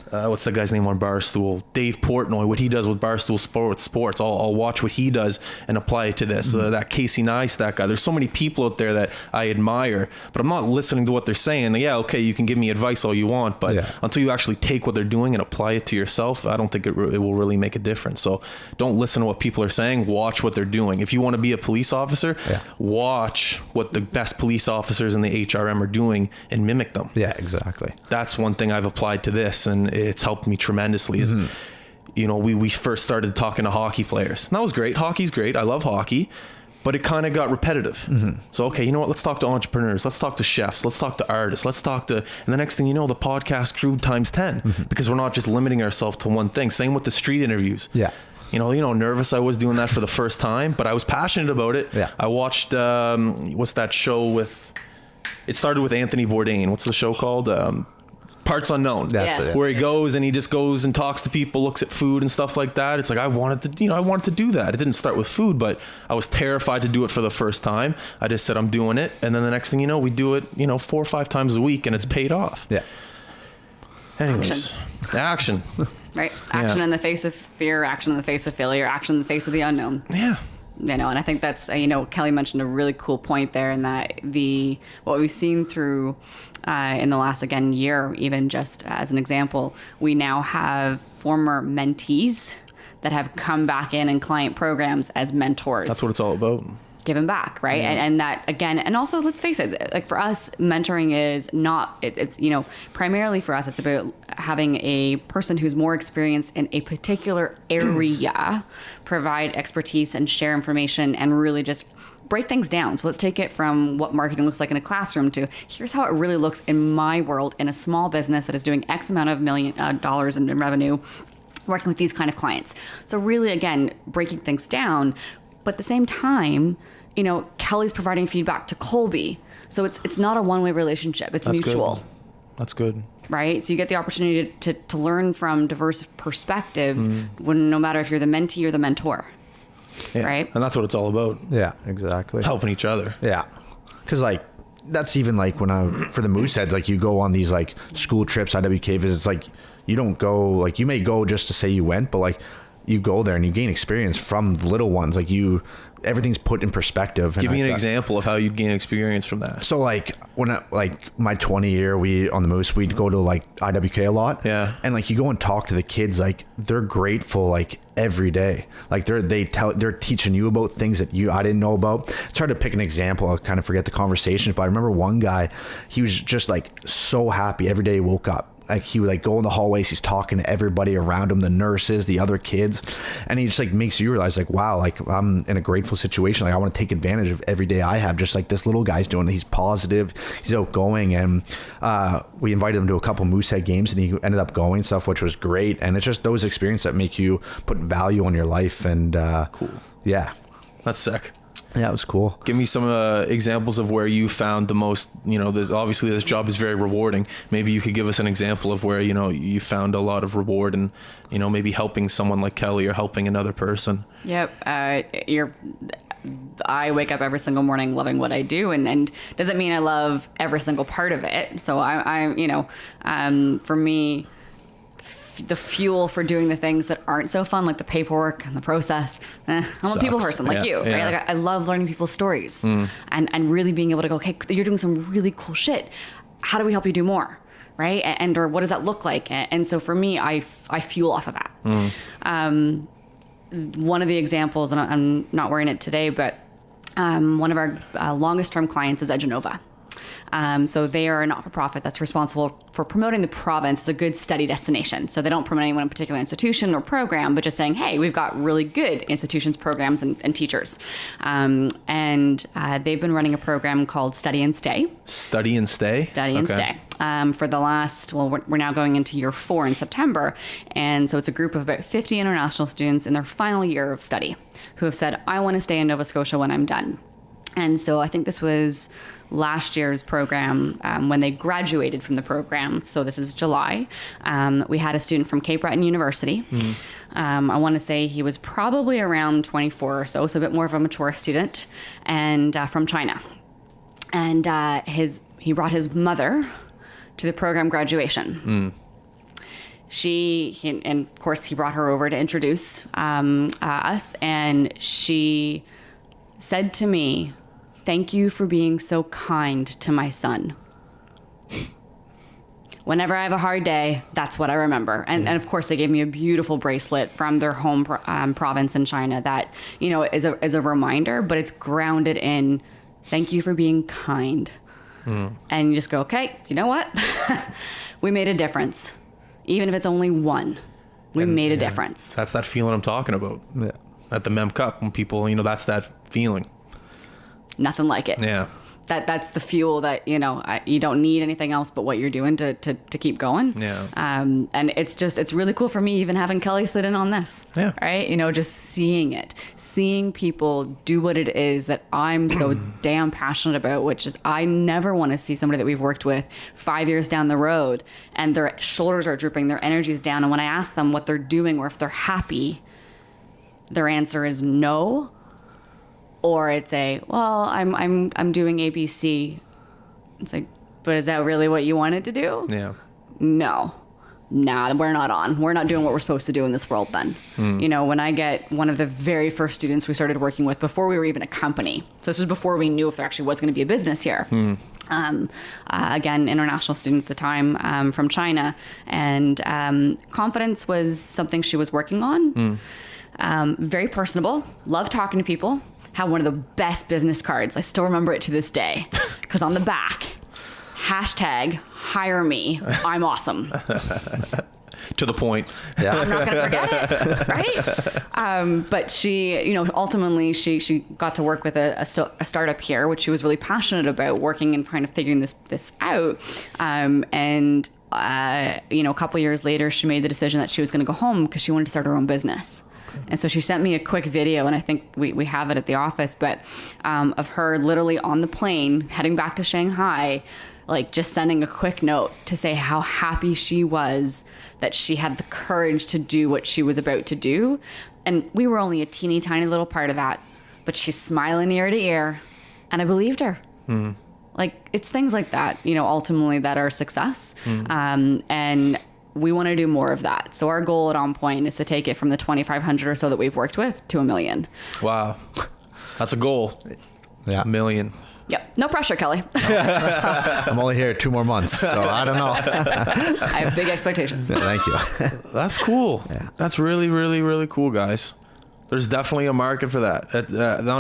what's the guy's name on Barstool? Dave Portnoy, what he does with Barstool Sports. I'll watch what he does and apply it to this. That Casey Neistat guy. There's so many people out there that I admire, but I'm not listening to what they're saying. Yeah, okay, you can give me advice all you want, but until you actually take what they're doing and apply it to yourself, I don't think it will really make a difference. So don't listen to what people are saying. Watch what they're doing. If you want to be a police officer, watch what the best police officers in the HRM are doing and mimic them. Yeah, exactly. That's one thing I've applied to this, and it's helped me tremendously. Is we first started talking to hockey players, and that was great. Hockey's great. I love hockey, but it kind of got repetitive. So, okay, you know what? Let's talk to entrepreneurs. Let's talk to chefs. Let's talk to artists. Let's talk to, and the next thing you know, the podcast grew times 10 because we're not just limiting ourselves to one thing. Same with the street interviews. Yeah. Nervous I was doing that for the first time, but I was passionate about it. Yeah. I watched, what's that show it started with Anthony Bourdain. What's the show called? Parts Unknown. That's it. Where he goes and he just goes and talks to people, looks at food and stuff like that. It's like, I wanted to do that. It didn't start with food, but I was terrified to do it for the first time. I just said, I'm doing it. And then the next thing you know, we do it, 4 or 5 times a week, and it's paid off. Yeah. Anyways, action. Right. Action in the face of fear, action in the face of failure, action in the face of the unknown. Yeah. And I think that's, Kelly mentioned a really cool point there, in that what we've seen through in the last, again, year, even just as an example, we now have former mentees that have come back in client programs as mentors. That's what it's all about. giving back, right? And that again, and also let's face it, like for us, mentoring is not, it's, you know, primarily for us, it's about having a person who's more experienced in a particular area, provide expertise and share information and really just break things down. So let's take it from what marketing looks like in a classroom to here's how it really looks in my world in a small business that is doing X amount of $1 in revenue, working with these kind of clients. So really, again, breaking things down. But at the same time, you know, Kelly's providing feedback to Colby. So it's not a one-way relationship. It's mutual. Good. That's good. Right? So you get the opportunity to learn from diverse perspectives when no matter if you're the mentee or the mentor. Yeah. Right? And that's what it's all about. Yeah, exactly. Helping each other. Yeah. Because, like, that's even like when for the Mooseheads, like you go on these like school trips, IWK visits, like you don't go, like you may go just to say you went, but like you go there and you gain experience from the little ones. Like everything's put in perspective. Give me an example of how you'd gain experience from that. So like when like my 20 year, we on the Moose, we'd go to like IWK a lot. Yeah. And like you go and talk to the kids, like they're grateful like every day. Like they're teaching you about things that I didn't know about. It's hard to pick an example. I'll kind of forget the conversations, but I remember one guy, he was just like so happy every day he woke up. Like he would like go in the hallways, he's talking to everybody around him, the nurses, the other kids, and he just like makes you realize like, wow, like I'm in a grateful situation. Like I want to take advantage of every day I have, just like this little guy's doing. He's positive, he's outgoing, and we invited him to a couple Moosehead games, and he ended up going stuff, which was great. And it's just those experiences that make you put value on your life. And cool. Yeah, that's sick. Yeah, it was cool. Give me some examples of where you found the most, you know, obviously this job is very rewarding. Maybe you could give us an example of where, you know, you found a lot of reward and, you know, maybe helping someone like Kelly or helping another person. Yep. I wake up every single morning loving what I do, and doesn't mean I love every single part of it. So I you know, for me, the fuel for doing the things that aren't so fun, like the paperwork and the process. I'm a people person like you, right? Like I love learning people's stories and really being able to go, okay, you're doing some really cool shit. How do we help you do more? Right? And or what does that look like? And so for me, I fuel off of that. One of the examples, and I'm not wearing it today, but one of our longest term clients is Edgenova. So they are a not-for-profit that's responsible for promoting the province as a good study destination. So they don't promote anyone in a particular institution or program, but just saying, hey, we've got really good institutions, programs, and teachers. And they've been running a program called Study and Stay. Study and Stay? Study and Stay. For the last, we're now going into year 4 in September. And so it's a group of about 50 international students in their final year of study who have said, I want to stay in Nova Scotia when I'm done. And so I think this was last year's program when they graduated from the program. So this is July. We had a student from Cape Breton University. I want to say he was probably around 24 or so a bit more of a mature student, and from China. And he brought his mother to the program graduation. And of course, he brought her over to introduce us, and she said to me, "Thank you for being so kind to my son." Whenever I have a hard day, that's what I remember. And of course, they gave me a beautiful bracelet from their home province in China that, you know, is a reminder, but it's grounded in thank you for being kind. And you just go, okay, you know what? We made a difference. Even if it's only one, we made a difference. That's that feeling I'm talking about. Yeah. At the Mem Cup, when people, you know, that's that feeling. Nothing like it. Yeah. That's the fuel that, you know, you don't need anything else but what you're doing to keep going. Yeah. And it's really cool for me even having Kelly sit in on this. Yeah. Right? You know, just seeing people do what it is that I'm so damn passionate about, which is I never want to see somebody that we've worked with 5 years down the road and their shoulders are drooping, their energy's down. And when I ask them what they're doing or if they're happy, their answer is no. Or it's I'm doing ABC. It's like, but is that really what you wanted to do? Yeah. No, we're not on. We're not doing what we're supposed to do in this world then. You know, when I get one of the very first students we started working with before we were even a company. So this was before we knew if there actually was going to be a business here. Again, international student at the time from China. And confidence was something she was working on. Very personable, loved talking to people. had one of the best business cards. I still remember it to this day, because on the back, #HireMe. I'm awesome. To the point. Yeah. I'm not going to forget it, right? But she, ultimately she got to work with a startup here, which she was really passionate about, working and kind of figuring this out. A couple years later, she made the decision that she was going to go home because she wanted to start her own business. And so she sent me a quick video, and I think we have it at the office, but of her literally on the plane heading back to Shanghai, like just sending a quick note to say how happy she was that she had the courage to do what she was about to do. And we were only a teeny tiny little part of that, but she's smiling ear to ear, and I believed her. Like, it's things like that, ultimately that are success. And we want to do more of that. So our goal at EnPoint is to take it from the 2,500 or so that we've worked with to 1 million. Wow. That's a goal. Yeah. 1 million. Yep. No pressure, Kelly. I'm only here 2 more months, so I don't know. I have big expectations. Yeah, thank you. That's cool. Yeah. That's really, really, really cool, guys. There's definitely a market for that.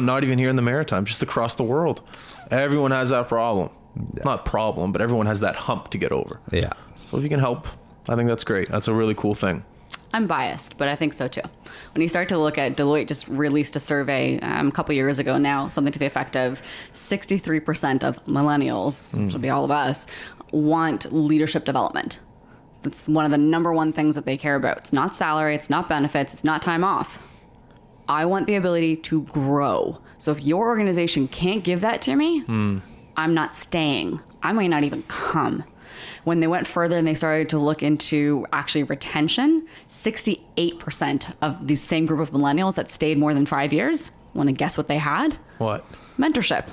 Not even here in the Maritime, just across the world. Everyone has that problem. Yeah. Not problem, but everyone has that hump to get over. Yeah. So if you can help, I think that's great. That's a really cool thing. I'm biased, but I think so too. When you start to look at Deloitte just released a survey a couple years ago now, something to the effect of 63% of millennials, which will be all of us, want leadership development. That's one of the number one things that they care about. It's not salary, it's not benefits, it's not time off. I want the ability to grow. So if your organization can't give that to me, I'm not staying. I might not even come. When they went further and they started to look into actually retention, 68% of the same group of millennials that stayed more than 5 years, want to guess what they had? What? Mentorship.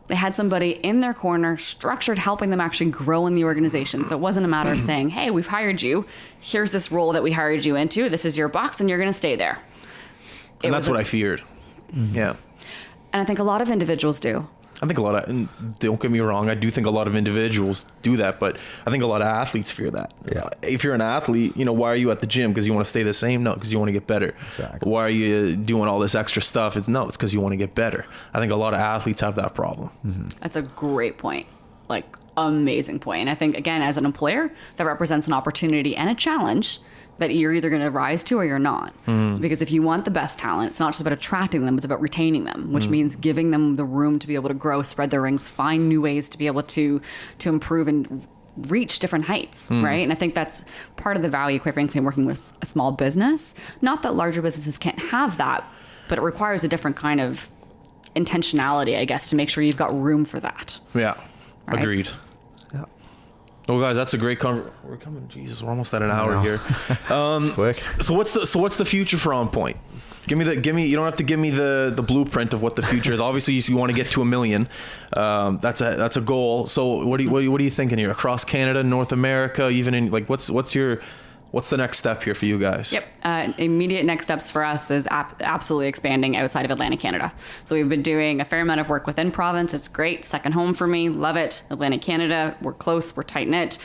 They had somebody in their corner, structured, helping them actually grow in the organization. So it wasn't a matter of saying, hey, we've hired you. Here's this role that we hired you into. This is your box and you're going to stay there. And that's what I feared. Yeah. And I think a lot of individuals do. I think and don't get me wrong, I do think a lot of individuals do that, but I think a lot of athletes fear that. Yeah. If you're an athlete, why are you at the gym? Because you want to stay the same? No, because you want to get better. Exactly. Why are you doing all this extra stuff? It's because you want to get better. I think a lot of athletes have that problem. That's a great point. Like, amazing point. And I think, again, as an employer, that represents an opportunity and a challenge that you're either going to rise to or you're not. Because if you want the best talent, it's not just about attracting them, it's about retaining them, which means giving them the room to be able to grow, spread their wings, find new ways to be able to improve and reach different heights, right? And I think that's part of the value, quite frankly, working with a small business. Not that larger businesses can't have that, but it requires a different kind of intentionality, I guess, to make sure you've got room for that. Yeah. Right. Agreed. Yeah. Well, guys, that's a great we're coming. Jesus, we're almost at an hour here. Quick. So what's the future for EnPoint? Give me. You don't have to give me the blueprint of what the future is. Obviously, you want to get to 1 million. That's a goal. So what are you thinking here? Across Canada, North America, even in what's the next step here for you guys? Yep. Immediate next steps for us is absolutely expanding outside of Atlantic Canada. So we've been doing a fair amount of work within province. It's great. Second home for me. Love it. Atlantic Canada. We're close. We're tight knit.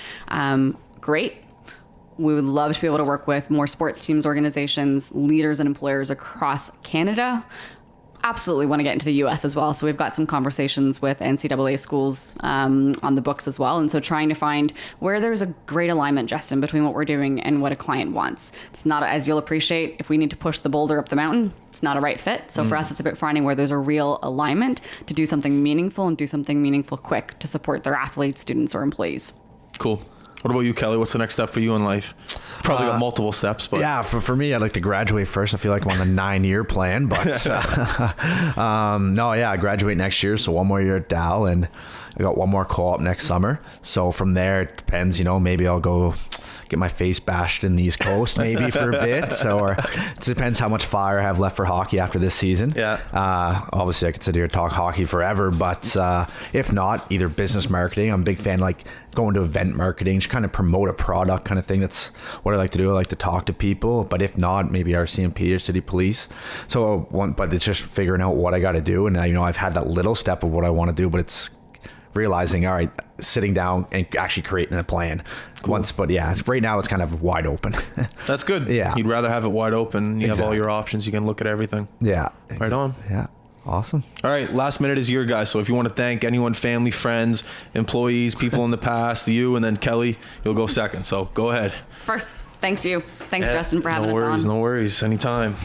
Great. We would love to be able to work with more sports teams, organizations, leaders, and employers across Canada. Absolutely want to get into the US as well. So we've got some conversations with NCAA schools on the books as well. And so trying to find where there's a great alignment, Justin, between what we're doing and what a client wants. It's not, as you'll appreciate, if we need to push the boulder up the mountain, it's not a right fit. So for us, it's about finding where there's a real alignment to do something meaningful and do something meaningful quick to support their athletes, students, or employees. Cool. What about you, Kelly? What's the next step for you in life? Probably got multiple steps, but yeah, for me, I'd like to graduate first. I feel like I'm on the 9-year plan, but I graduate next year, so 1 more year at Dow, and I got 1 more co-op next summer. So from there, it depends. Maybe I'll go get my face bashed in the East Coast, maybe for a bit. Or it depends how much fire I have left for hockey after this season. Yeah. Obviously, I could sit here and talk hockey forever, but if not, either business marketing. I'm a big fan, like going to event marketing, just kind of promote a product kind of thing. That's what I like to do. I like to talk to people, but if not, maybe RCMP or city police. But it's just figuring out what I got to do. And I've had that little step of what I want to do, but it's realizing, all right, sitting down and actually creating a plan. Cool. But right now it's kind of wide open. That's good. Yeah. You'd rather have it wide open. You have all your options. You can look at everything. Yeah. Right on. Yeah. Awesome. All right, last minute is your guys. So if you want to thank anyone, family, friends, employees, people in the past, you, and then Kelly, you'll go second. So go ahead. First, thanks you. Thanks, Justin, for having us on. No worries. Anytime.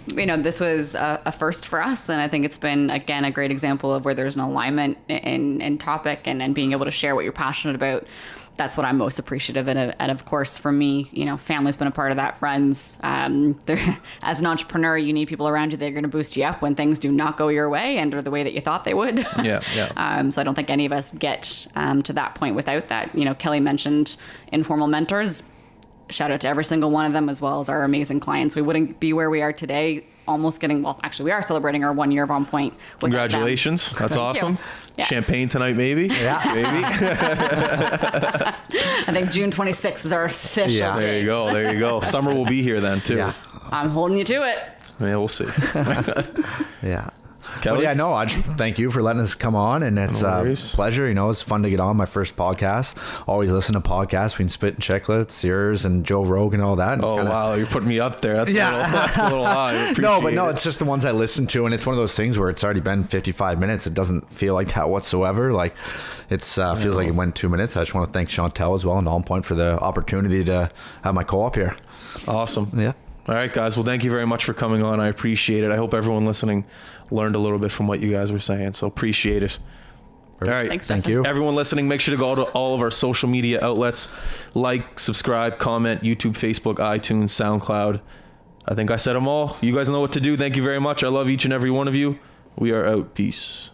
This was a first for us, and I think it's been, again, a great example of where there's an alignment in topic and being able to share what you're passionate about. That's what I'm most appreciative of. And of course, for me, family's been a part of that, friends. As an entrepreneur, you need people around you that are going to boost you up when things do not go your way and or the way that you thought they would. Yeah. So I don't think any of us get to that point without that. Kelly mentioned informal mentors. Shout out to every single one of them, as well as our amazing clients. We wouldn't be where we are today, actually, we are celebrating our 1 year of EnPoint. Congratulations. That's awesome. Yeah. Champagne tonight, maybe. Yeah. Maybe. I think June 26th is our official date. There you go. Summer will be here then, too. Yeah. I'm holding you to it. Yeah, we'll see. Yeah. Kelly? Well, I just thank you for letting us come on, and it's a pleasure. It's fun to get on my first podcast. Always listen to podcasts between Spit and Chicklets, yours, and Joe Rogan, and all that. And wow, you're putting me up there. That's a little high. It's just the ones I listen to, and it's one of those things where it's already been 55 minutes. It doesn't feel like that whatsoever. Like it's feels like it went 2 minutes. I just want to thank Chantal as well and EnPoint for the opportunity to have my co-op here. Awesome. Yeah. All right, guys. Well, thank you very much for coming on. I appreciate it. I hope everyone listening learned a little bit from what you guys were saying. So appreciate it. All right. Thanks, thank you. Everyone listening, make sure to go to all of our social media outlets. Like, subscribe, comment, YouTube, Facebook, iTunes, SoundCloud. I think I said them all. You guys know what to do. Thank you very much. I love each and every one of you. We are out. Peace.